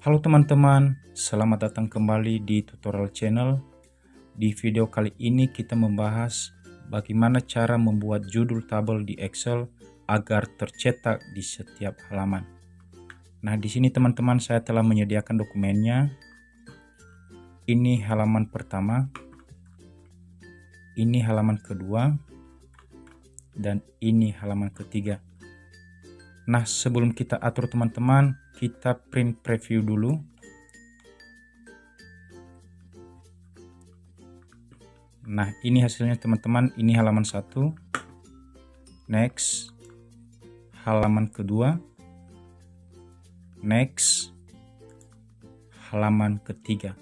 Halo teman-teman, selamat datang kembali di tutorial channel. Di video kali ini kita membahas bagaimana cara membuat judul tabel di Excel agar tercetak di setiap halaman. Nah, di sini teman-teman saya telah menyediakan dokumennya. Ini halaman pertama, ini halaman kedua, dan ini halaman ketiga. Nah, sebelum kita atur teman-teman, kita print preview dulu. Nah, ini hasilnya teman-teman, ini halaman 1. Next. Halaman kedua. Next. Halaman ketiga.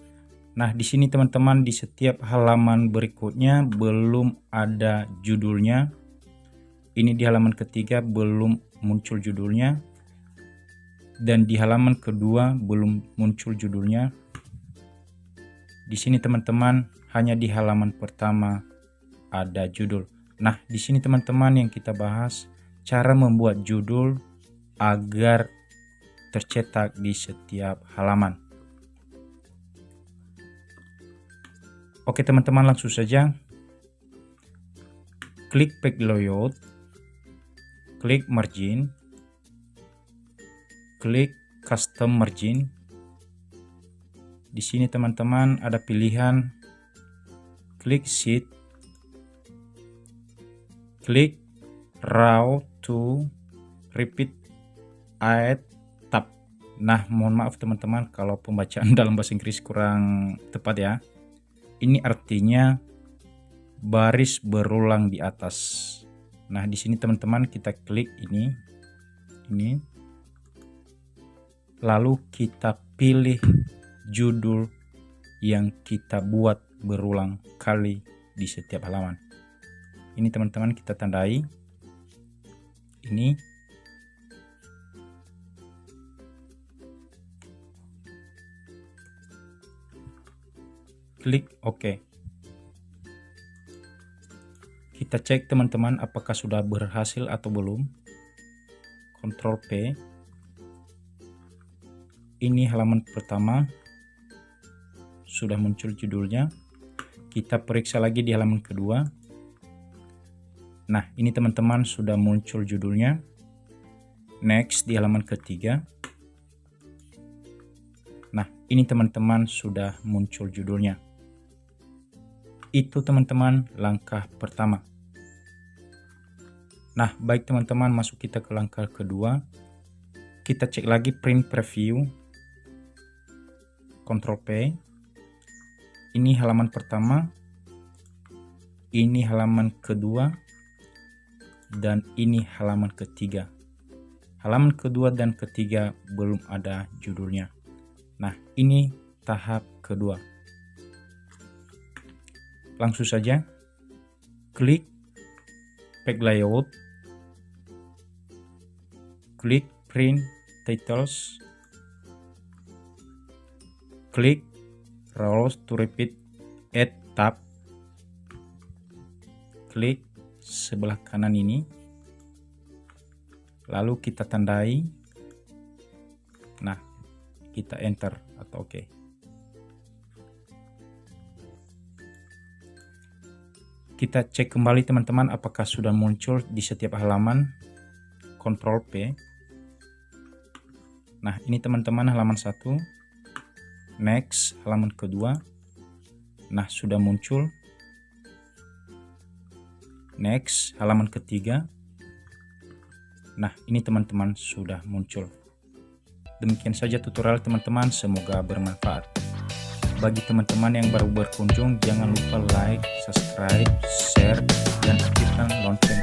Nah, di sini teman-teman, di setiap halaman berikutnya belum ada judulnya. Ini di halaman ketiga belum muncul judulnya, dan di halaman kedua belum muncul judulnya. Di sini teman-teman, hanya di halaman pertama ada judul. Nah, di sini teman-teman yang kita bahas cara membuat judul agar tercetak di setiap halaman. Oke teman-teman, langsung saja klik page layout, klik margin, klik custom margin. Di sini teman-teman ada pilihan klik sheet, klik row to repeat add tab. Nah, mohon maaf teman-teman kalau pembacaan dalam bahasa Inggris kurang tepat ya. Ini artinya baris berulang di atas. Nah, di sini teman-teman kita klik ini. Lalu kita pilih judul yang kita buat berulang kali di setiap halaman. Ini teman-teman kita tandai. Ini. Klik OK. Kita cek teman-teman apakah sudah berhasil atau belum. Ctrl P. Ini halaman pertama. Sudah muncul judulnya. Kita periksa lagi di halaman kedua. Nah, ini teman-teman sudah muncul judulnya. Next di halaman ketiga. Nah, ini teman-teman sudah muncul judulnya. Itu teman-teman langkah pertama. Nah, baik teman-teman, masuk kita ke langkah kedua. Kita cek lagi print preview. Ctrl P. Ini halaman pertama. Ini halaman kedua. Dan ini halaman ketiga. Halaman kedua dan ketiga belum ada judulnya. Nah, ini tahap kedua. Langsung saja klik page layout, klik print titles, klik rows to repeat add tab, klik sebelah kanan ini, lalu kita tandai. Nah, kita enter atau OK. Kita cek kembali teman-teman apakah sudah muncul di setiap halaman. Ctrl P. Nah, ini teman-teman halaman 1. Next, halaman kedua. Nah, sudah muncul. Next, halaman ketiga. Nah, ini teman-teman sudah muncul. Demikian saja tutorial teman-teman, semoga bermanfaat. Bagi teman-teman yang baru berkunjung, jangan lupa like, subscribe, share, dan aktifkan lonceng